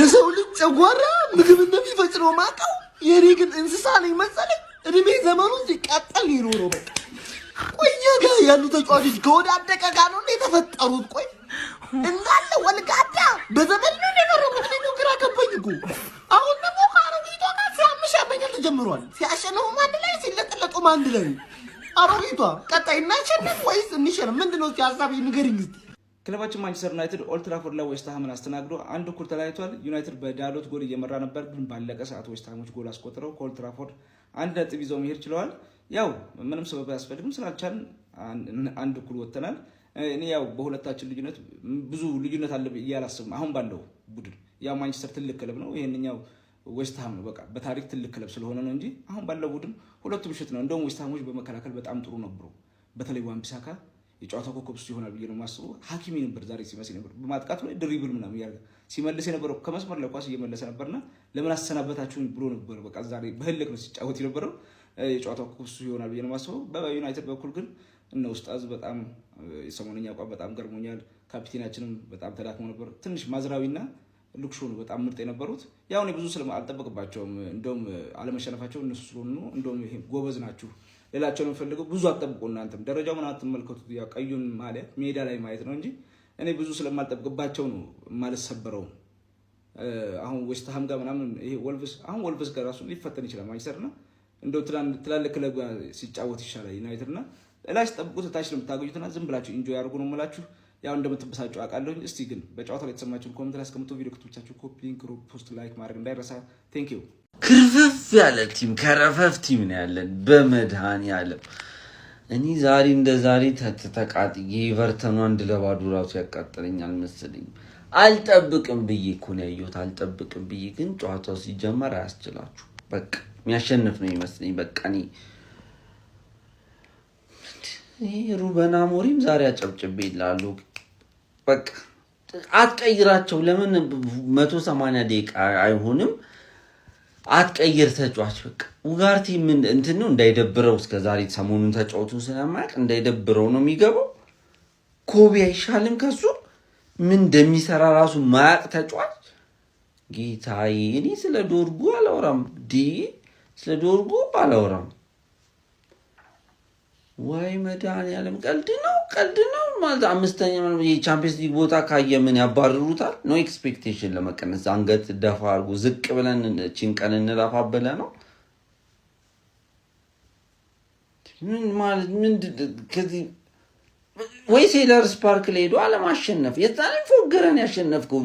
የሰው ልጅ ጨጓራ ምግብ እንደሚፈጭነው ማቀው የኔ ግን እንስሳ ነኝ መሰለኝ። እድሜ ዘመኑ ሲቃጠል ይኖረው በቃ። ቆየ ጋር ያሉ ተጫዋቾች ከወዳደቀ ጋር ነው የተፈጠሩት። ቆይ እንዳለ ወልጋዳ በዘመን ነው የኖረው። ምን ግራ ገባኝ እኮ። አሁን ደግሞ አሮጊቷ ጋር ሲያመሻበኛል ተጀምሯል። ሲያሸንፉም አንድ ላይ ሲለጠለጡም አንድ ላይ። አሮጊቷ ቀጣይ እናሸንፍ ወይስ እንሸነፍ? ምንድነው ሀሳብ ንገሪኝ እስኪ። ክለባችን ማንቸስተር ዩናይትድ ኦልድ ትራፎርድ ላይ ዌስት ሃምን አስተናግዶ አንድ እኩል ተለያይቷል። ዩናይትድ በዳሎት ጎል እየመራ ነበር፣ ግን ባለቀ ሰዓት ዌስት ሃሞች ጎል አስቆጥረው ከኦልድ ትራፎርድ አንድ ነጥብ ይዘው መሄድ ችለዋል። ያው ምንም ሰበብ አያስፈልግም ስላልቻልን አንድ እኩል ወጥተናል። እኔ ያው በሁለታችን ልዩነት ብዙ ልዩነት አለ ብዬ አላስብም። አሁን ባለው ቡድን ያው ማንቸስተር ትልቅ ክለብ ነው፣ ይሄንኛው ዌስት ሃም ነው። በቃ በታሪክ ትልቅ ክለብ ስለሆነ ነው እንጂ አሁን ባለው ቡድን ሁለቱም ሽት ነው። እንደውም ዌስት ሃሞች በመከላከል በጣም ጥሩ ነበሩ። በተለይ ዋን-ቢሳካ የጨዋታው ኮከብ እሱ ይሆናል ብዬ ነው የማስበው። ሐኪሚ ነበር ዛሬ ሲመስል ነበር። በማጥቃት ላይ ድሪብል ምናምን ያርጋ ሲመልስ የነበረው ከመስመር ላይ ኳስ እየመለሰ ነበርና ለምን አሰናበታችሁኝ ብሎ ነበር። በቃ ዛሬ በህልክ ነው ሲጫወት የነበረው። የጨዋታው ኮከብ እሱ ይሆናል ብዬ ነው የማስበው። በዩናይትድ በኩል ግን እነ ኡስታዝ በጣም የሰሞነኛ አቋም በጣም ገርሞኛል። ካፒቴናችንም በጣም ተዳክሞ ነበር። ትንሽ ማዝራዊና ሉክሾ ነው በጣም ምርጥ የነበሩት። ያው እኔ ብዙ አልጠበቅባቸውም። እንደውም አለመሸነፋቸው እነሱ ስለሆኑ እንደውም ይሄ ጎበዝ ናችሁ ሌላቸው ነው ፈልገው ብዙ አጠብቁ። እናንተም ደረጃው ምን አትመልከቱት። ያው ቀዩን ማለት ሜዳ ላይ ማየት ነው እንጂ እኔ ብዙ ስለማልጠብቅባቸው ነው የማልሰበረው። አሁን ዌስት ሃም ጋር ምናምን ይሄ ወልቭስ ጋር ራሱ ሊፈተን ይችላል ማንቸስተርና እንደው ትላልቅ ክለብ ሲጫወት ይሻላል ዩናይትድና ላሽ ጠብቁት። ታች ነው የምታገኙትና ዝም ብላችሁ ኢንጆይ አድርጉ ነው የምላችሁ። ያው እንደምትበሳጩ አውቃለሁ። እስቲ ግን በጨዋታው ላይ የተሰማችሁን ኮሜንት ላይ አስቀምጡ። ቪዲዮ ከተመቻችሁ ኮፒ ሊንክ፣ ፖስት፣ ላይክ ማድረግ እንዳይረሳ። ቴንክ ዩ። ክርፍፍ ያለ ቲም ከረፈፍ ቲም ነው ያለን በመድኃኒዓለም። እኔ ዛሬ እንደ ዛሬ ተቃጥዬ ኤቨርተኑ 1-2 ራሱ ያቃጥለኛል መሰለኝ። አልጠብቅም ብዬ እኮ ነው ያየሁት። አልጠብቅም ብዬ ግን ጨዋታው ሲጀመር አያስችላችሁ። በቃ የሚያሸንፍ ነው ይመስለኝ። በቃ እኔ ሩበን አሞሪም ዛሬ አጨብጭቤ ይላሉ። በቃ አትቀይራቸው። ለምን 180 ደቂቃ አይሆንም? አትቀይር ተጫዋች። በቃ ኡጋርቲ ምን እንትን ነው እንዳይደብረው። እስከዛሬ ሰሞኑን ተጫውቶ ስለማያውቅ እንዳይደብረው ነው የሚገባው። ኮቢ አይሻልም ከሱ? ምን እንደሚሰራ ራሱ ማያውቅ ተጫዋች። ጌታዬ እኔ ስለ ዶርጉ አላወራም። ስለ ዶርጉ አላወራም። ወይ መድኃኒዓለም ቀልድ ነው ማለት አምስተኛ የቻምፒየንስ ሊግ ቦታ ካየ ምን ያባርሩታል ነው? ኤክስፔክቴሽን ለመቀነስ አንገት ደፋ አድርጎ ዝቅ ብለን ቺንቀን እንላፋበለ ነው። ምን ማለት ከዚህ ወይ ሴለርስ ፓርክ ላይ ሄዶ አለማሸነፍ የዛኔ ፎገረን ያሸነፍከው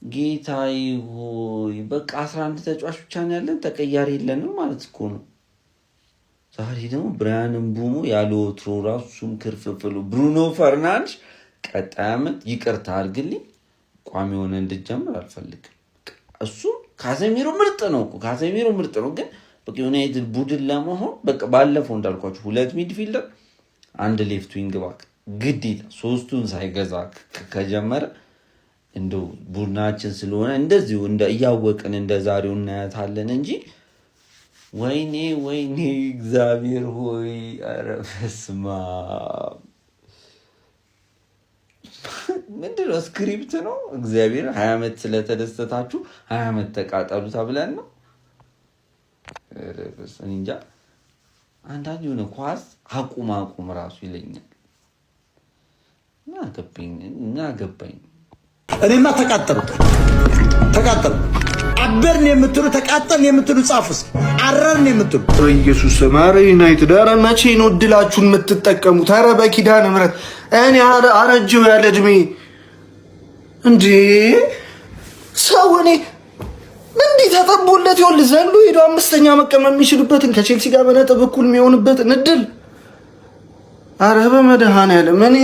ጌታዬ ሆይ። በቃ 11 ተጫዋች ብቻ ነው ያለን፣ ተቀያሪ የለንም ማለት እኮ ነው። ዛሬ ደግሞ ብራያን ምቡሞ ያለ ወትሮ ራሱም ክርፍፍሉ ብሩኖ ፈርናንዴዝ ቀጣይ ዓመት ይቅርታ አድርግልኝ ቋሚ ሆነ እንድጀምር አልፈልግም። እሱ ካሴሚሮ ምርጥ ነው እኮ ካሴሚሮ ምርጥ ነው፣ ግን በቃ ዩናይትድ ቡድን ለመሆን በቃ ባለፈው እንዳልኳችሁ 2 ሚድፊልደር 1 ሌፍት ዊንግ ባክ ግዴታ 3ቱን ሳይገዛ ከጀመረ እንደው ቡድናችን ስለሆነ እንደዚሁ እያወቅን እንደዛሬው እናያታለን እንጂ ወይኔ እግዚአብሔር ሆይ። ኧረ በስመ አብ ምንድን ነው? ስክሪፕት ነው እግዚአብሔር። 20 ዓመት ስለተደሰታችሁ 20 ዓመት ተቃጠሉ ተብለን ነው። እንጃ አንዳንድ የሆነ ኳስ አቁም ራሱ ይለኛል። እና ገባኝ እኔማ ተቃጠሉ አበርን የምትሉ ተቃጠልን የምትሉ ጻፉስ አረርን የምትሉ በኢየሱስ ማረ ዩናይትድ። ኧረ መቼ ነው እድላችሁን የምትጠቀሙት? ኧረ በኪዳነ ምሕረት እኔ አረጀው ያለ እድሜ እንዴ ሰው እኔ እንዲህ ተጠቦለት ይወል ዘሎ ሄዶ 5ኛ መቀመጥ የሚችልበትን ከቼልሲ ጋር በነጥብ እኩል የሚሆንበትን እድል ኧረ በመድኃኒዓለም እኔ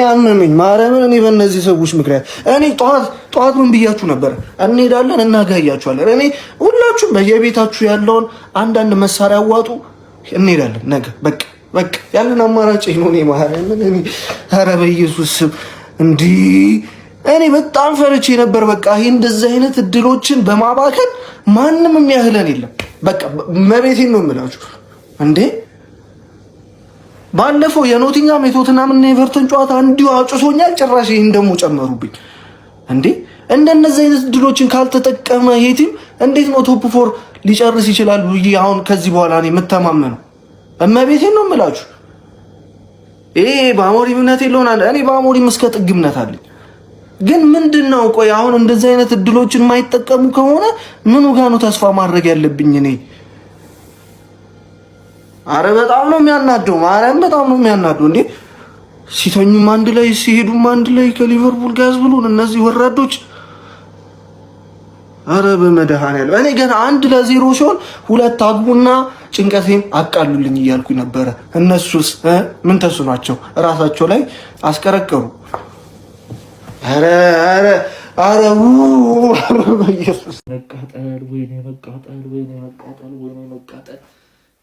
አመመኝ ማርያምን። እኔ በእነዚህ ሰዎች ምክንያት እኔ ጠዋት ምን ብያችሁ ነበር? እንሄዳለን እናጋያችኋለን። እኔ ሁላችሁም በየቤታችሁ ያለውን አንዳንድ መሳሪያ አዋጡ፣ እንሄዳለን ነገ። በቃ ያለን አማራጭ ነው። እኔ ማርያምን ኧረ በኢየሱስ ስም እንዲህ እኔ በጣም ፈርቼ ነበር። በቃ ይሄ እንደዚህ አይነት እድሎችን በማባከን ማንም የሚያህለን የለም። በቃ መቤቴን ነው የምላችሁ እንዴ ባለፈው የኖቲንጋም የቶተንሃም እና ኤቨርተን ጨዋታ እንዲሁ አጭሶኛል። ጭራሽ ይሄን ደግሞ ጨመሩብኝ እንዴ እንደነዚህ አይነት ድሎችን ካልተጠቀመ የቲም እንዴት ነው ቶፕ 4 ሊጨርስ ይችላል ብዬ አሁን ከዚህ በኋላ እኔ የምተማመነው? እመቤቴን ነው የምላችሁ። ይሄ በአሞሪም እምነት የለውና እኔ በአሞሪም እስከ ጥግ እምነት አለኝ። ግን ምንድነው ቆይ አሁን እንደዚህ አይነት እድሎችን የማይጠቀሙ ከሆነ ምኑ ጋር ነው ተስፋ ማድረግ ያለብኝ እኔ? አረ በጣም ነው የሚያናደው፣ ማርያም በጣም ነው የሚያናደው። እንዴ ሲተኙም አንድ ላይ ሲሄዱም አንድ ላይ ከሊቨርፑል ጋር ያዝብሉን እነዚህ ወራዶች። አረ በመድኃኒዓለም እኔ ገና 1-0 ሲሆን 2 አግቡና ጭንቀቴን አቃሉልኝ እያልኩ ነበረ። እነሱስ ምን ተስኗቸው ራሳቸው ላይ አስቀረቀሩ። አረ አረ አረ በኢየሱስ መቃጠል፣ ወይኔ መቃጠል፣ ወይኔ መቃጠል፣ ወይኔ መቃጠል።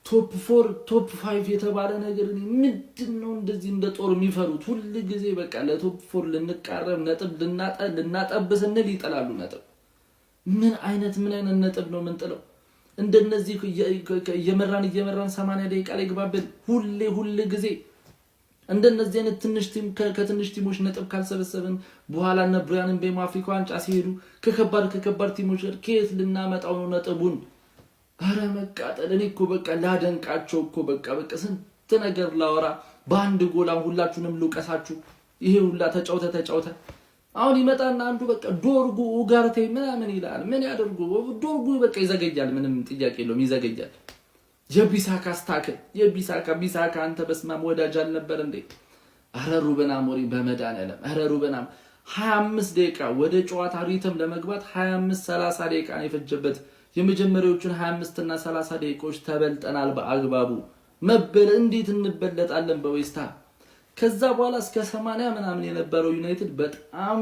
ቶፕ 4 ቶፕ 5 የተባለ ነገር ምንድነው እንደዚህ እንደ ጦር የሚፈሩት? ሁሉ ጊዜ በቃ ለቶፕ 4 ልንቃረብ ነጥብ ልናጠብ ስንል ይጠላሉ ነጥብ። ምን አይነት ነጥብ ነው የምንጥለው? እንደነዚህ እየመራን 80 ደቂቃ ላይ ግባብን ሁሉ ጊዜ እንደነዚህ አይነት ትንሽ ቲም ከትንሽ ቲሞች ነጥብ ካልሰበሰብን በኋላ እነ ብራያን ቤም አፍሪካ ዋንጫ ሲሄዱ ከከባድ ቲሞች ጋር ከየት ልናመጣው ነው ነጥቡን? አረ መቃጠል። እኔ እኮ በቃ ላደንቃቸው እኮ በቃ ስንት ነገር ላወራ በአንድ ጎላም ሁላችሁንም ልውቀሳችሁ። ይሄ ሁላ ተጫውተ አሁን ይመጣና አንዱ በቃ ዶርጉ ኡጋርቴ ምናምን ይላል። ምን ያደርጉ ዶርጉ በቃ ይዘገያል፣ ምንም ጥያቄ የለውም ይዘገያል። የቢሳካ ስታክል ቢሳካ አንተ በስማም ወዳጅ አልነበር እንዴ? አረ ሩበን አሞሪም በመድኃኒዓለም አረ ሩበን 25 ደቂቃ ወደ ጨዋታ ሪትም ለመግባት 25-30 ደቂቃ ነው የፈጀበት። የመጀመሪያዎቹን 25 እና 30 ደቂቃዎች ተበልጠናል በአግባቡ። መበል እንዴት እንበለጣለን በዌስታ። ከዛ በኋላ እስከ 80 ምናምን የነበረው ዩናይትድ በጣም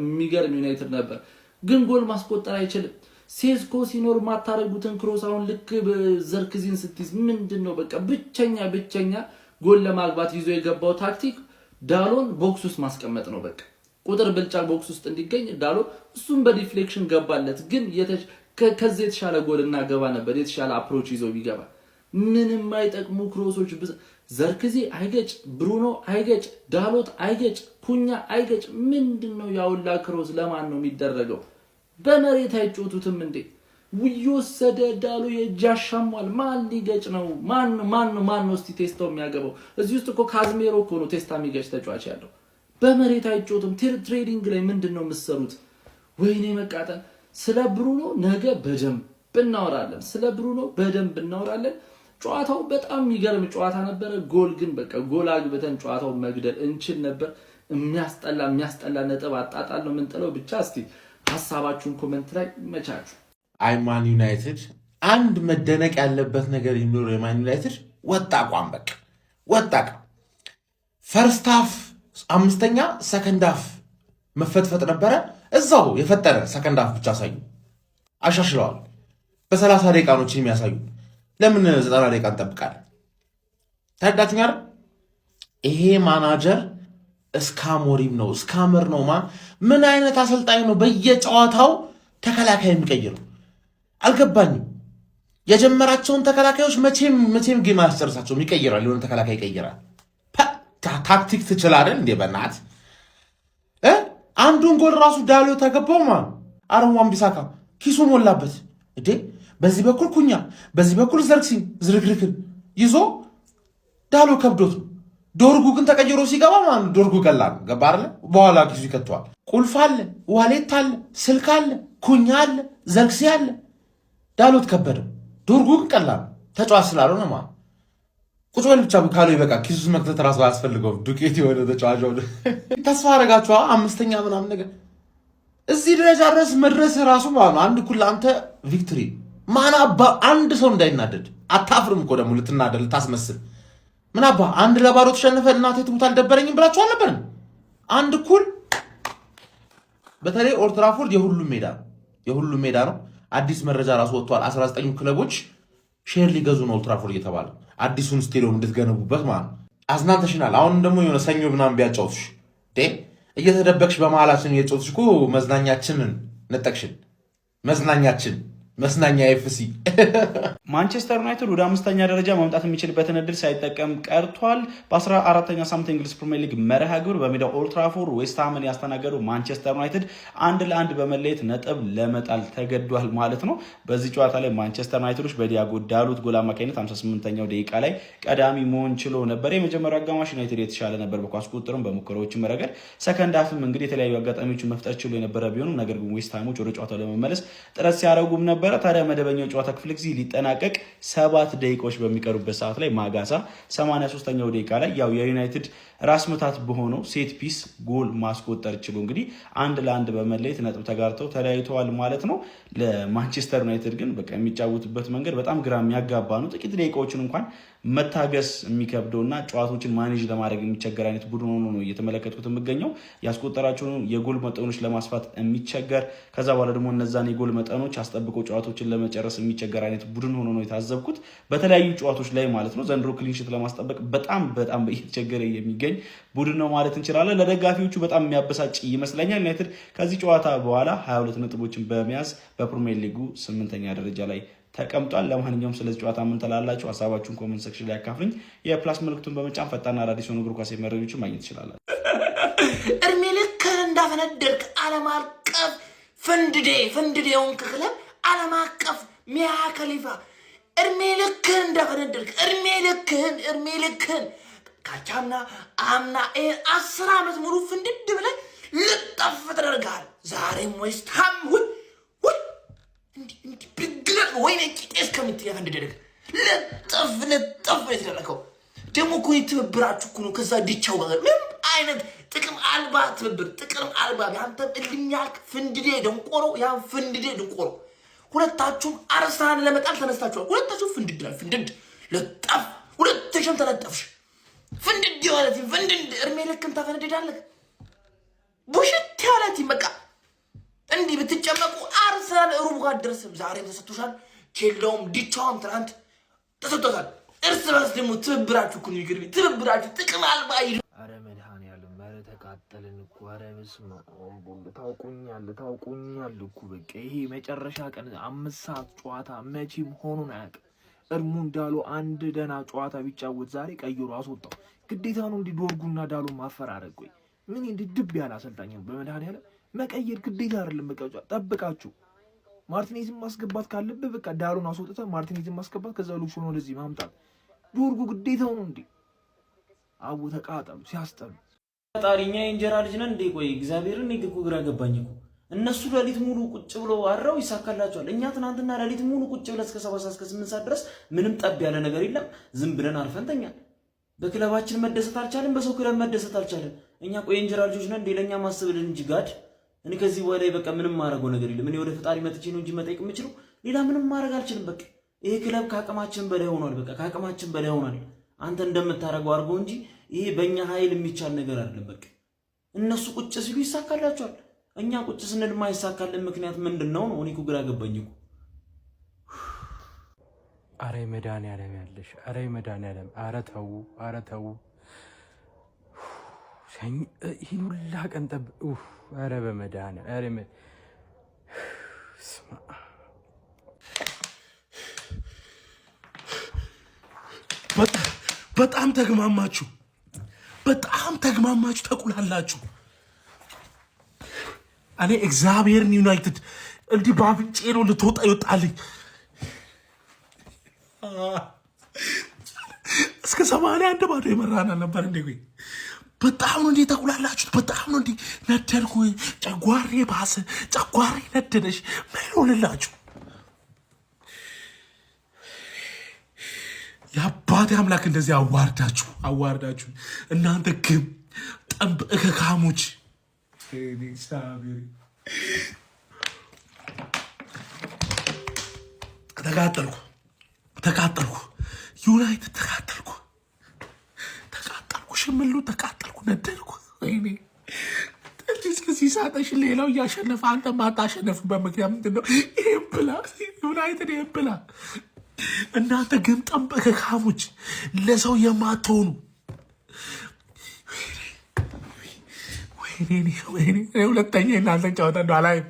የሚገርም ዩናይትድ ነበር፣ ግን ጎል ማስቆጠር አይችልም። ሴስኮ ሲኖር ማታረጉትን ክሮስ አሁን ልክ በዘርክዚን ስትይዝ ምንድነው በቃ ብቸኛ ጎል ለማግባት ይዞ የገባው ታክቲክ ዳሎን ቦክስ ውስጥ ማስቀመጥ ነው። በቃ ቁጥር ብልጫ ቦክስ ውስጥ እንዲገኝ ዳሎ እሱም በዲፍሌክሽን ገባለት። ግን ከዚህ የተሻለ ጎል እናገባ ነበር፣ የተሻለ አፕሮች ይዞ ቢገባ። ምንም አይጠቅሙ ክሮሶች። ዘርክዚ አይገጭ፣ ብሩኖ አይገጭ፣ ዳሎት አይገጭ፣ ኩኛ አይገጭ። ምንድነው ያውላ ክሮስ ለማን ነው የሚደረገው? በመሬት አይጮቱትም እንዴ? ወሰደ ዳሎ የጃሻሟል። ማን ሊገጭ ነው? ማን ነው እስቲ ቴስታው የሚያገባው? እዚህ ውስጥ እኮ ካዝሜሮ እኮ ነው ቴስታ የሚገጭ ተጫዋች ያለው። በመሬት አይጮቱም። ትሬዲንግ ላይ ምንድነው የምትሰሩት? ወይኔ መቃጠል። ስለ ብሩኖ ነገ በደንብ እናወራለን። ጨዋታው በጣም የሚገርም ጨዋታ ነበረ። ጎል ግን በቃ ጎል አግብተን ጨዋታው መግደል እንችል ነበር። የሚያስጠላ ነጥብ አጣጣል ነው የምንጥለው። ብቻ እስቲ ሐሳባችሁን ኮሜንት ላይ መቻችሁ። ማን ዩናይትድ አንድ መደነቅ ያለበት ነገር ይኖር። የማን ዩናይትድ ወጣ ፈርስት ሃፍ 5ኛ ሰከንድ ሃፍ መፈጥፈጥ ነበረ። እዛው የፈጠረ ሰከንድ ሃፍ ብቻ አሳዩ፣ አሻሽለዋል። በ30 ደቂቃ ነው የሚያሳዩ። ለምን 90 ደቂቃ እንጠብቃለን? ታዳችኛል። ይሄ ማናጀር እስካሞሪም ነው እስካመር ነው። ምን አይነት አሰልጣኝ ነው በየጨዋታው ተከላካይ የሚቀይረው? አልገባኝም። የጀመራቸውን ተከላካዮች መቼም ጌም አያስጨርሳቸውም። ይቀይራል፣ የሆነ ተከላካይ ይቀይራል። ታክቲክ ትችላለህ እንዴ? በእናትህ አንዱን ጎል ራሱ ዳሎ ተገባው አረዋን ቢሳካ ኪሱ ሞላበት እንዴ። በዚህ በኩል ኩኛ፣ በዚህ በኩል ዘርክሲን ዝርክርክን ይዞ ዳሎ ከብዶት ነው። ዶርጉ ግን ተቀይሮ ሲገባ ዶርጉ ቀላል ገባ አይደል? በኋላ ኪሱ ይከተዋል። ቁልፍ አለ፣ ዋሌት አለ፣ ስልክ አለ፣ ኩኛ አለ፣ ዘርክሲ አለ። ዳሎት ከበደው። ዶርጉ ግን ቀላል ተጫዋች ስላልሆነ ቁጭ በል ብቻ ካለው ይበቃ። ኪሱስ መክተት ራሱ አያስፈልገውም። ዱቄት የሆነ ተጫዋች ነው። ተስፋ አረጋችኋ 5ኛ ምናምን ነገር እዚህ ደረጃ ድረስ መድረስ ራሱ አንድ እኩል አንተ ቪክትሪ አንድ ሰው እንዳይናደድ አታፍርም እኮ ደግሞ ልትናደድ ልታስመስል ምን 1-0 ተሸነፈ እናቴ ትሙት አልደበረኝም ብላችሁ አልነበረም? አንድ እኩል። በተለይ ኦልድ ትራፎርድ የሁሉም ሜዳ ነው። አዲስ መረጃ ራሱ ወጥቷል። 19 ክለቦች ሼር ሊገዙ ነው ኦልድ ትራፎርድ እየተባለ አዲሱን ስቴዲየም እንድትገነቡበት አዝናንተሽናል። አሁን ደግሞ የሆነ ሰኞ ምናምን ቢያጫውትሽ እየተደበቅሽ በመሃላችን እየጫወትሽ እኮ መዝናኛችንን ነጠቅሽን። መዝናኛችን መስናኛ ኤፍሲ ማንቸስተር ዩናይትድ ወደ 5ኛ ደረጃ መምጣት የሚችልበትን እድል ሳይጠቀም ቀርቷል። በ14ኛ ሳምንት እንግሊዝ ፕሪሚየር ሊግ መርሃ ግብር በሜዳው ኦልድ ትራፎርድ ዌስትሃምን ያስተናገዱ ማንቸስተር ዩናይትድ 1-1 በመለየት ነጥብ ለመጣል ተገዷል ማለት ነው። በዚህ ጨዋታ ላይ ማንቸስተር ዩናይትዶች በዲያጎ ዳሎት ጎል አማካኝነት 58ኛው ደቂቃ ላይ ቀዳሚ መሆን ችሎ ነበር። የመጀመሪያው አጋማሽ ዩናይትድ የተሻለ ነበር በኳስ ቁጥጥርም በሙከራዎችም ረገድ። ሰከንድ ሃፍም እንግዲህ የተለያዩ አጋጣሚዎችን መፍጠር ችሎ የነበረ ቢሆንም ነገር ግን ዌስትሃሞች ወደ ጨዋታው ለመመለስ ጥረት ሲያደርጉም ነበር። ታዲያ መደበኛው ጨዋታ ክፍለ ጊዜ ሊጠናቀቅ 7 ደቂቃዎች በሚቀሩበት ሰዓት ላይ ማጋሳ 83ኛው ደቂቃ ላይ ያው የዩናይትድ ራስ ምታት በሆነው ሴት ፒስ ጎል ማስቆጠር ችሎ እንግዲህ 1-1 በመለየት ነጥብ ተጋርተው ተለያይተዋል ማለት ነው። ለማንቸስተር ዩናይትድ ግን በቃ የሚጫወቱበት መንገድ በጣም ግራ የሚያጋባ ነው። ጥቂት ደቂቃዎችን እንኳን መታገስ የሚከብደውና ጨዋታዎችን ማኔጅ ለማድረግ የሚቸገር አይነት ቡድን ሆኖ ነው እየተመለከትኩት የምገኘው። ያስቆጠራቸውን የጎል መጠኖች ለማስፋት የሚቸገር ከዛ በኋላ ደግሞ እነዛን የጎል መጠኖች አስጠብቆ ጨዋታዎችን ለመጨረስ የሚቸገር አይነት ቡድን ሆኖ ነው የታዘብኩት በተለያዩ ጨዋታዎች ላይ ማለት ነው። ዘንድሮ ክሊንሺት ለማስጠበቅ በጣም እየተቸገረ የሚገኝ ቡድን ነው ማለት እንችላለን። ለደጋፊዎቹ በጣም የሚያበሳጭ ይመስለኛል። ዩናይትድ ከዚህ ጨዋታ በኋላ 22 ነጥቦችን በመያዝ በፕሪሚየር ሊጉ 8ኛ ደረጃ ላይ ተቀምጧል። ለማንኛውም ስለዚህ ጨዋታ ምን ትላላችሁ? ሀሳባችሁን ኮሜንት ሴክሽን ላይ አካፍሉኝ። የፕላስ ምልክቱን በመጫን ፈጣንና አዳዲስ የሆኑ እግር ኳስ መረጃዎችን ማግኘት ትችላላችሁ። እድሜ ልክህን እንዳፈነደርክ ዓለም አቀፍ ፍንድዴውን ክለብ ዓለም አቀፍ ሚያ ከሊፋ እድሜ ልክህን እንዳፈነደርክ እድሜ ልክህን ካቻምና አምና 10 ዓመት ሙሉ ፍንድድ ብለህ ልጠፍ ተደርገሃል። ዛሬም ዌስትሃም እንዲህ ብግለጥ ወይኔ ቂጤስ ከምትል ያፈንድደህ ልጠፍ የተደረገው ደግሞ እኮ ትብብራችሁ እኮ ነው። ከዛ ዲቻው ጋር ምንም አይነት ጥቅም አልባ ትብብር ጥቅም አልባ ያንተ እልኛክ ፍንድዴ ደንቆሮ ያን ፍንድዴ ደንቆሮ ሁለታችሁም አርሰናል ለመጣል ተነስታችኋል። ሁለታችሁም ፍንድድ ለጠፍ ሁለታችሁም ተለጠፍሽ ፍንድድ ማለት ፍንድድ እርሜ ልክን ታፈነድዳለህ። ቡሽት ያለት በቃ እንዲህ ብትጨመቁ አርሰናል ሩብ ጋር ደረሰም። ዛሬም ተሰጥቶሻል። ቼልዳውም ዲቻውም ትናንት ተሰጥቶታል። እርስ በርስ ደግሞ ትብብራችሁ እኮ ነው ይግርም ትብብራችሁ ጥቅም አልባ ይሉ። አረ መድኃኒዓለም አረ ተቃጠልን እኮ አረ በስመ አብ ታውቁኛል እኮ በቃ ይሄ መጨረሻ ቀን 5 ሰዓት ጨዋታ መቼም ሆኖን አያውቅም። እርሙ እንዳሉ አንድ ደና ጨዋታ ቢጫወት ዛሬ ቀይሮ አስወጣው። ግዴታ ነው እንዲ ዶርጉና ዳሉ ማፈራረቅ። ቆይ ምን እንዲ ድብ ያለ አሰልጣኝ ነው በመድኃኒዓለም መቀየር ግዴታ አይደለም። በቃ ጠብቃችሁ ማርቲኔዝን ማስገባት ካለበት በቃ ዳሉን አስወጥታ ማርቲኔዝን ማስገባት ከዛ ሉክስ ሆኖ ወደዚህ ማምጣት ዶርጉ ግዴታው ነው እንዴ? አቡ ተቃጠሉ ሲያስጠሉ። ፈጣሪኛ የእንጀራ ልጅ ነን እንዴ? ቆይ እግዚአብሔርን እኮ ግራ ገባኝ እኮ። እነሱ ሌሊት ሙሉ ቁጭ ብለው አራው ይሳካላቸዋል። እኛ ትናንትና ሌሊት ሙሉ ቁጭ ብለን እስከ 7 ሰዓት እስከ 8 ሰዓት ድረስ ምንም ጠብ ያለ ነገር የለም። ዝም ብለን አርፈንተኛል። በክለባችን መደሰት አልቻለን፣ በሰው ክለብ መደሰት አልቻለን። እኛ ቆይ የእንጀራ ልጆች ነን እንዴ? ለኛ ማስብልን እንጂ ጋድ እኔ ከዚህ በላይ በቃ ምንም ማረገው ነገር የለም። እኔ ወደ ፈጣሪ መጥቼ ነው እንጂ መጠየቅ የምችለው ሌላ ምንም ማረግ አልችልም። በቃ ይሄ ክለብ ከአቅማችን በላይ ሆኗል። በቃ ከአቅማችን በላይ ሆኗል። አንተ እንደምታረገው አድርገው እንጂ ይሄ በእኛ ኃይል የሚቻል ነገር አይደለም። በቃ እነሱ ቁጭ ሲሉ ይሳካላቸዋል። እኛ ቁጭ ስንል ማይሳካልን ምክንያት ምንድነው ነው? እኔ እኮ ግራ ገባኝ እኮ። አረ መድኃኒዓለም ያለሽ አረ መድኃኒዓለም አረ ተው ይህን ሁላ ቀን ጠብ አረ በመድኃኒዓለም አረ በጣም ተግማማችሁ፣ ተቁላላችሁ። እኔ እግዚአብሔርን ዩናይትድ እንዲህ ባፍንጬ ነው ልትወጣ ይወጣልኝ። እስከ 81 ባዶ የመራን ነበር እንዴ? በጣም ነው እንዴ ተቁላላችሁት? በጣም ነው እንዴ ነደርኩ። ጨጓሬ ባሰ፣ ጨጓሬ ነደደሽ። ምን ሆነላችሁ? የአባቴ አምላክ እንደዚህ አዋርዳችሁ እናንተ ግን ጠብ እከካሞች። ተቃጠልኩ። ዩናይትድ ተቃጠልኩ። ሽምሉ ተቃጠልኩ፣ ነደርኩ። ወይኔ እስከዚህ ሳጠሽ ሌላው እያሸነፈ አንተ ማታሸነፍበት ምክንያት ምንድን ነው? ይሄን ብላ ዩናይትድ ይሄን ብላ። እናንተ ግን ጠንበከካሞች ለሰው የማትሆኑ ወይኔ ሁለተኛ እናንተን ጨዋታ ነው አላይም።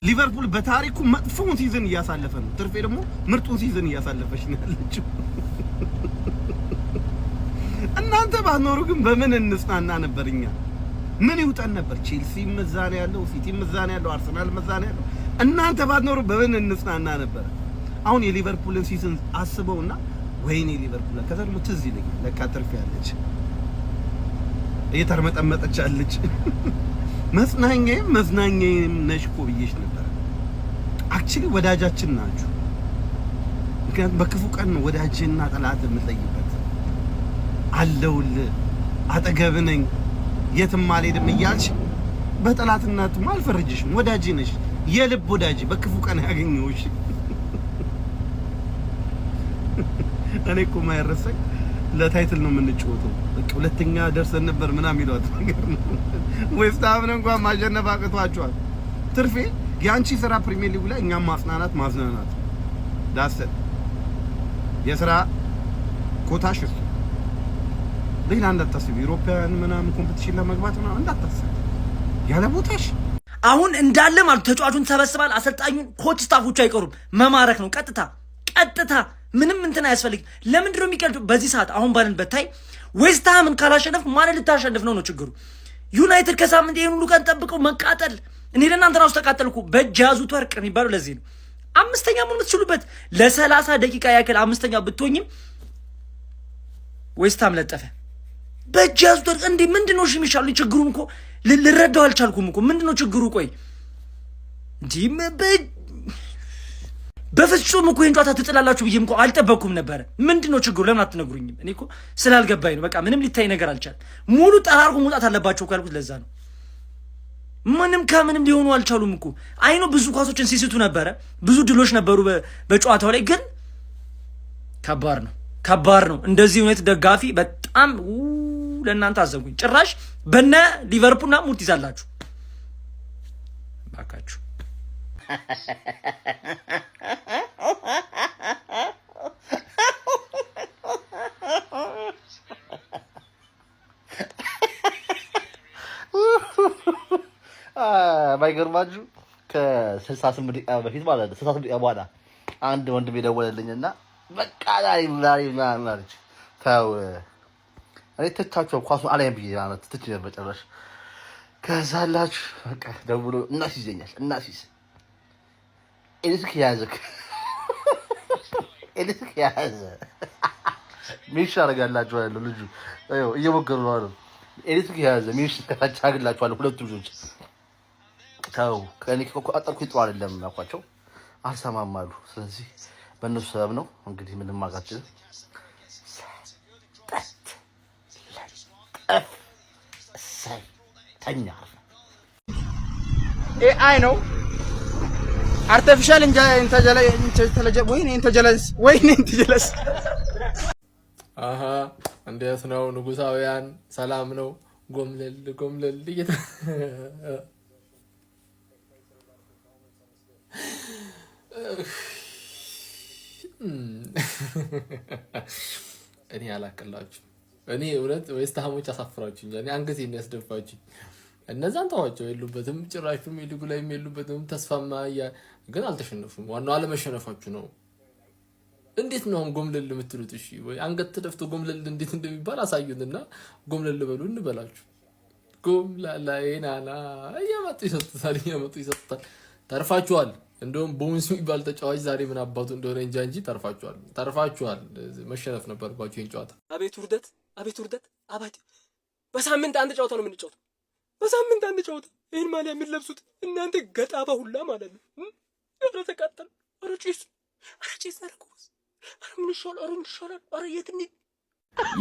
ሊቨርፑል በታሪኩ መጥፎውን ሲዝን እያሳለፈ ነው። ትርፌ ደግሞ ምርጡን ሲዝን እያሳለፈች ነው ያለችው። እናንተ ባትኖሩ ግን በምን እንጽናና ነበር? እኛ ምን ይውጠን ነበር? ቼልሲ መዛኔ ያለው፣ ሲቲ መዛኔ ያለው፣ አርሰናል መዛኔ ያለው። እናንተ ባትኖሩ በምን እንጽናና ነበር? አሁን የሊቨርፑልን ሲዝን አስበውና ወይኔ ሊቨርፑል ከዛ ደግሞ ትዝ ይለኛል። ለካ ትርፌ ያለች እየተርመጠመጠች አለች። መዝናኛዬም ነሽ እኮ ብዬሽ ነበር። አክቹሊ ወዳጃችን ናችሁ። ምክንያቱም በክፉ ቀን ነው ወዳጅና ጠላት የምትለይበት። አለሁልህ፣ አጠገብ ነኝ፣ የትም አልሄድም እያልሽ በጠላትነትም አልፈርጅሽም። ወዳጅ ነሽ፣ የልብ ወዳጅ፣ በክፉ ቀን ያገኘሁሽ። እኔ እኮ ማይረሳኝ ለታይትል ነው የምንጫወተው። በቃ ሁለተኛ ደርሰን ነበር ምናምን ይሏት ነገር ነው። ዌስት ሃምን እንኳን ማሸነፍ አቅቷቸዋል። ትርፌ የአንቺ ስራ ፕሪሚየር ሊግ ላይ እኛም ማጽናናት ማዝናናት ዳሰ የስራ ኮታሽ እሱ ሌላ እንዳታስቢ። ዩሮፒያን ምናምን ኮምፒቲሽን ለመግባት ምናምን እንዳታስቢ ያለ ቦታሽ። አሁን እንዳለ ማለት ተጫዋቹን ተሰበስባል። አሰልጣኙን ኮች ስታፎቹ አይቀሩም። መማረክ ነው ቀጥታ ምንም እንትን አያስፈልግም። ለምንድን ነው የሚቀልዱ በዚህ ሰዓት? አሁን ባለንበት ታይ ዌስት ሃምን ካላሸነፍ ማንን ልታሸንፍ ነው ችግሩ። ዩናይትድ ከሳምንት ይሄን ሁሉ ቀን ጠብቀው መቃጠል። እኔ ለእናንተ ራሱ ተቃጠልኩ። በእጅ ያዙት ወርቅ የሚባለው ለዚህ ነው። አምስተኛ ምን የምትችሉበት ለ30 ደቂቃ ያክል አምስተኛ ብትሆኝም ዌስት ሃም ለጠፈ። በእጅ ያዙት ወርቅ እንዴ! ምንድነው እሺ የሚሻለው? ችግሩን እኮ ልረዳው አልቻልኩም እኮ። ምንድነው ችግሩ? ቆይ እንዴ በፍጹም እኮ ይሄን ጨዋታ ትጥላላችሁ ብዬም እኮ አልጠበቅኩም ነበር። ምንድነው ችግሩ? ለምን አትነግሩኝም? እኔ እኮ ስላልገባኝ ነው። በቃ ምንም ሊታይ ነገር አልቻለም። ሙሉ ጠራርጎ መውጣት አለባቸው ካልኩት ለዛ ነው። ምንም ከምንም ሊሆኑ አልቻሉም እኮ። አይኑ ብዙ ኳሶችን ሲስቱ ነበረ፣ ብዙ ድሎች ነበሩ በጨዋታው ላይ። ግን ከባድ ነው። እንደዚህ ዩናይትድ ደጋፊ በጣም ለእናንተ አዘንኩኝ። ጭራሽ በነ ሊቨርፑልና ሙድ ይዛላችሁ ባካችሁ። ባይገርማችሁ ከ68 ደቂቃ በፊት ማለት ነው 68 ደቂቃ በኋላ አንድ ወንድም የደወለልኝና በቃ ዛሬ ምናምን አለች። ተው እኔ ትታቸው ኳሱን አላየም ብዬ ማለት ትች ነበር ጨረሽ። ከዛ አላችሁ በቃ ደውሎ እናስይዘኛል። ኤሌክትሪክ ያዘ ሚሽ አደርጋላችኋለሁ። ልጁ እየሞከሩ ነው አሉ። ኤሌክትሪክ ያዘ ሚሽ ከታቻግላችኋለሁ። ሁለቱ ልጆች ተው ከእኔ ከቆጣጠርኩ ጥሩ አይደለም አልኳቸው። አልሰማም አሉ። ስለዚህ በእነሱ ሰበብ ነው እንግዲህ ምንም ማጋጭ ተኛ ኤአይ ነው አርቲፊሻል ኢንተለጀንስ አሃ እንዴት ነው ንጉሳውያን? ሰላም ነው? ጎምለል እኔ አላቀላችሁ። እኔ እውነት ዌስት ሃሞች አሳፍራችሁኛል። እኔ አንገቴን ያስደፋችሁኝ። እነዛን ተዋቸው፣ የሉበትም ጭራሽ ፕሪሚየር ሊጉ ላይ የሉበትም። ተስፋማ ግን አልተሸነፉም። ዋናው አለመሸነፋችሁ ነው። እንዴት ነው ጎምለል የምትሉት? እሺ ወይ አንገት ተደፍቶ ጎምለል እንዴት እንደሚባል አሳዩንና ጎምለል በሉ እንበላችሁ። ጎምላላይናና እያመጡ ይሰጡታል። ተርፋችኋል። እንደውም ቦንስ የሚባል ተጫዋች ዛሬ ምን አባቱ እንደሆነ እንጂ ተርፋችኋል። መሸነፍ ነበርባችሁ ይሄን ጨዋታ። አቤት ውርደት! አባቴ በሳምንት አንድ ጨዋታ ነው የምንጫወተው። በሳምንት አንድ ጨዋታ። ይሄን ማሊያ የምትለብሱት እናንተ ገጣባ ሁላ ማለት ነው። ኧረ ተቃጠል! ኧረ ጭስ! አረኩስ! ምን ይሻላል? ኧረ የት እንሂድ?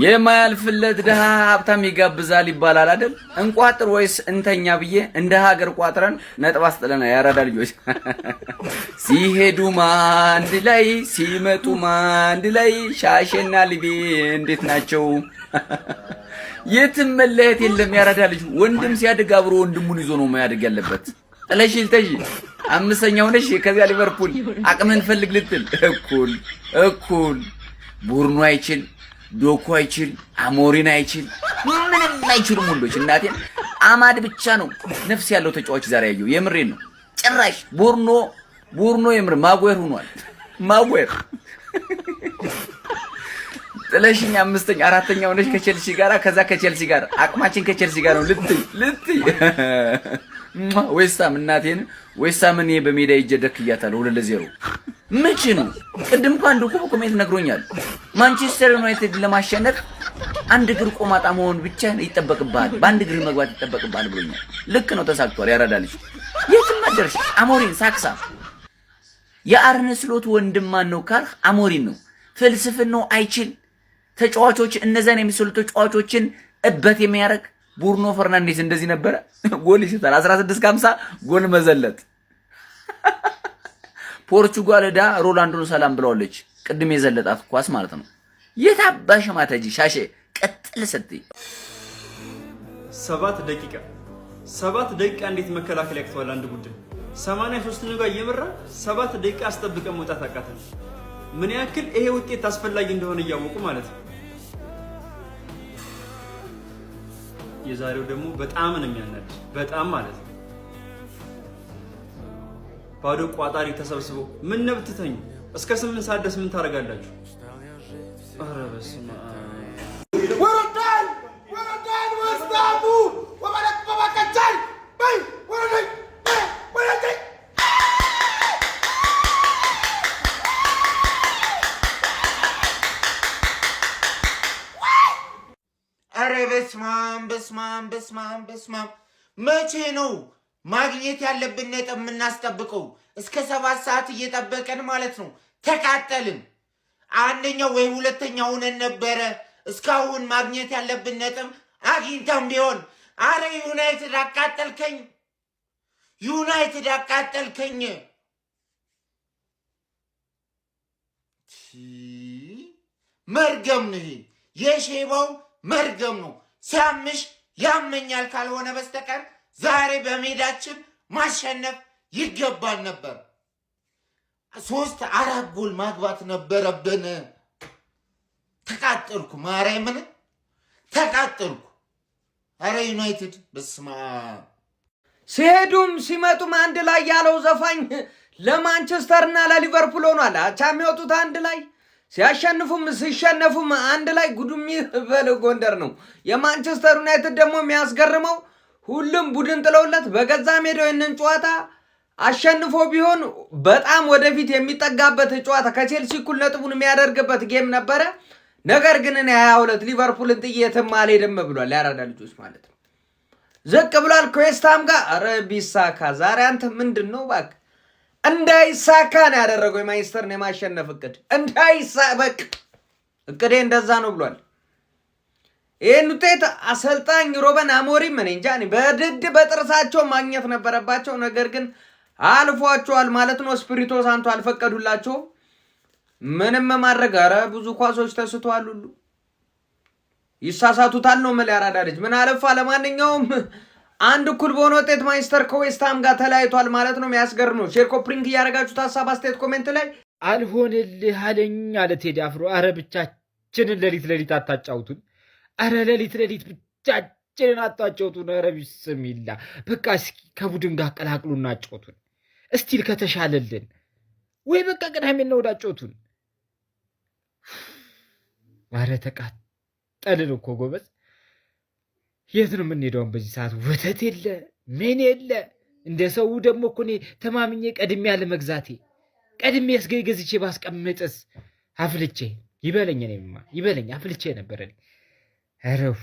የማያልፍለት ድሃ ሀብታም ይጋብዛል ይባላል አይደል? እንቋጥር ወይስ እንተኛ ብዬ እንደ ሀገር ቋጥረን ነጥብ አስጥለና ያራዳ ልጆች ሲሄዱ አንድ ላይ ሲመጡ አንድ ላይ ሻሼና ልቤ እንዴት ናቸው? የትም መለየት የለም። ያራዳ ልጅ ወንድም ሲያድግ አብሮ ወንድሙን ይዞ ነው ማያድግ ያለበት። ጥለሽ አምስተኛ ሆነሽ ከዚያ ሊቨርፑል አቅምን ፈልግ ልትል እኩል ቡርኖ አይችል ዶኮ አይችል አሞሪን አይችል ምንም አይችሉም ወንዶች። እናቴን አማድ ብቻ ነው ነፍስ ያለው ተጫዋች ዛሬ ያየው። የምሬን ነው። ጭራሽ ቡርኖ የምር ማጉዌር ሆኗል። ማጉዌር ጥለሽኝ አራተኛ ሆነሽ ከቼልሲ ጋር ከዛ ከቼልሲ ጋር አቅማችን ከቼልሲ ጋር ነው ልትይ ዌስታም እናቴን ዌስታምን በሜዳ ይጀደክ እያታለሁ 2-0 ምንጭ ነው። ቅድም እንኳን አንዱ ኮሜንት ነግሮኛል። ማንቸስተር ዩናይትድ ለማሸነፍ አንድ እግር ቆማጣ መሆን ብቻ ይጠበቅብሃል፣ በአንድ እግር መግባት ይጠበቅብሃል ብሎኛል። ልክ ነው፣ ተሳክቷል። ያራዳልሽ የትም አደርሽ። አሞሪን ሳክሳ የአርነ ስሎት ወንድም ማን ነው ካልህ አሞሪን ነው። ፍልስፍናው አይችል ተጫዋቾች እነዛን የሚሰሉ ተጫዋቾችን እበት የሚያረግ ቡርኖ ፈርናንዴስ እንደዚህ ነበረ። ጎል ይሰጣል 16-50 ጎል መዘለት። ፖርቹጋል ዳ ሮላንዶን ሰላም ብለዋለች። ቅድም የዘለጣት ኳስ ማለት ነው። የታባሽ ማተጂ ሻሼ ቀጥል ስትይ 7 ደቂቃ እንዴት መከላከል ያቅተዋል? አንድ ቡድን 83 ጋር እየመራ 7 ደቂቃ አስጠብቀን መውጣት አቃተን። ምን ያክል ይሄ ውጤት አስፈላጊ እንደሆነ እያወቁ ማለት ነው። የዛሬው ደግሞ በጣም ነው የሚያናድ፣ በጣም ማለት ነው። ባዶ ቋጣሪ ተሰብስቦ ምን ነብትተኝ እስከ 8 ሰዓት ድረስ ምን ታደርጋላችሁ? ኧረ በስመ አብ ወረዳን ወስዳሙ ወበለክ በባከቻል በይ ወረዳን ኧረ በስማም መቼ ነው ማግኘት ያለብን ነጥብ የምናስጠብቀው? እስከ 7 ሰዓት እየጠበቀን ማለት ነው። ተቃጠልን። አንደኛው ወይ ሁለተኛው ሆነን ነበረ። እስካሁን ማግኘት ያለብን ነጥብ አግኝተን ቢሆን አረ ዩናይትድ አቃጠልከኝ። መርገም ነው፣ የሼባው መርገም ነው። ሲያምሽ ያመኛል ካልሆነ በስተቀር ዛሬ በሜዳችን ማሸነፍ ይገባል ነበር። 3-4 ጎል ማግባት ነበረብን። ተቃጠልኩ፣ ማርያምን ተቃጠልኩ። አረ ዩናይትድ በስማ ሲሄዱም ሲመጡም አንድ ላይ ያለው ዘፋኝ ለማንቸስተርና ለሊቨርፑል ሆኗል። አቻ የሚወጡት አንድ ላይ ሲያሸንፉም ሲሸነፉም አንድ ላይ ጉዱሚ በል ጎንደር ነው። የማንቸስተር ዩናይትድ ደግሞ የሚያስገርመው ሁሉም ቡድን ጥለውለት በገዛ ሜዳው ይህንን ጨዋታ አሸንፎ ቢሆን በጣም ወደፊት የሚጠጋበት ጨዋታ ከቼልሲ እኩል ነጥቡን የሚያደርግበት ጌም ነበረ። ነገር ግን እኔ 22 ሊቨርፑልን ጥዬ የትም አልሄድም ብሏል። ያራዳ ልጆች ማለት ነው። ዝቅ ብሏል ከዌስትሃም ጋር። ኧረ ቢሳካ ዛሬ አንተ ምንድን ነው እባክህ እንዳይሳካ ነው ያደረገው የማንቸስተርን የማሸነፍ እቅድ በቃ እቅዴ እንደዛ ነው ብሏል። ይህን ውጤት አሰልጣኝ ሮበን አሞሪም እኔ እንጃ በጥርሳቸው ማግኘት ነበረባቸው። ነገር ግን አልፏቸዋል ማለት ነው። ስፒሪቶ ሳንቶ አልፈቀዱላቸው ምንም ማድረግ። ኧረ ብዙ ኳሶች ተስተዋል፣ ሁሉ ይሳሳቱታል ነው መለ ያራዳ ልጅ ምን አለፋ። ለማንኛውም አንድ እኩል በሆነ ውጤት ማንቸስተር ከዌስትሃም ጋር ተለያይቷል ማለት ነው። የሚያስገርም ነው። ሼር ኮፕሪንግ እያደረጋችሁ ሀሳብ አስተያየት ኮሜንት ላይ አልሆንልህ አለኝ አለ ቴዲ አፍሮ። አረ ብቻችንን ሌሊት አታጫውቱን። አረ ሌሊት ብቻችንን አታጫውቱን። አረ ቢስሚላ በቃ እስኪ ከቡድን ጋር ቀላቅሉና አጫውቱን። እስቲል ከተሻለልን ወይ በቃ ቅዳሜና እሑድ አጫውቱን። አረ ተቃጠልን እኮ ጎበዝ። የት ነው የምንሄደውን በዚህ ሰዓት? ወተት የለ ምን የለ። እንደ ሰው ደግሞ እኮ እኔ ተማምኜ ቀድሜ ያለ መግዛቴ ቀድሜ ገዝቼ ባስቀምጥስ አፍልቼ ይበለኝ አፍልቼ ነበር። ረፍ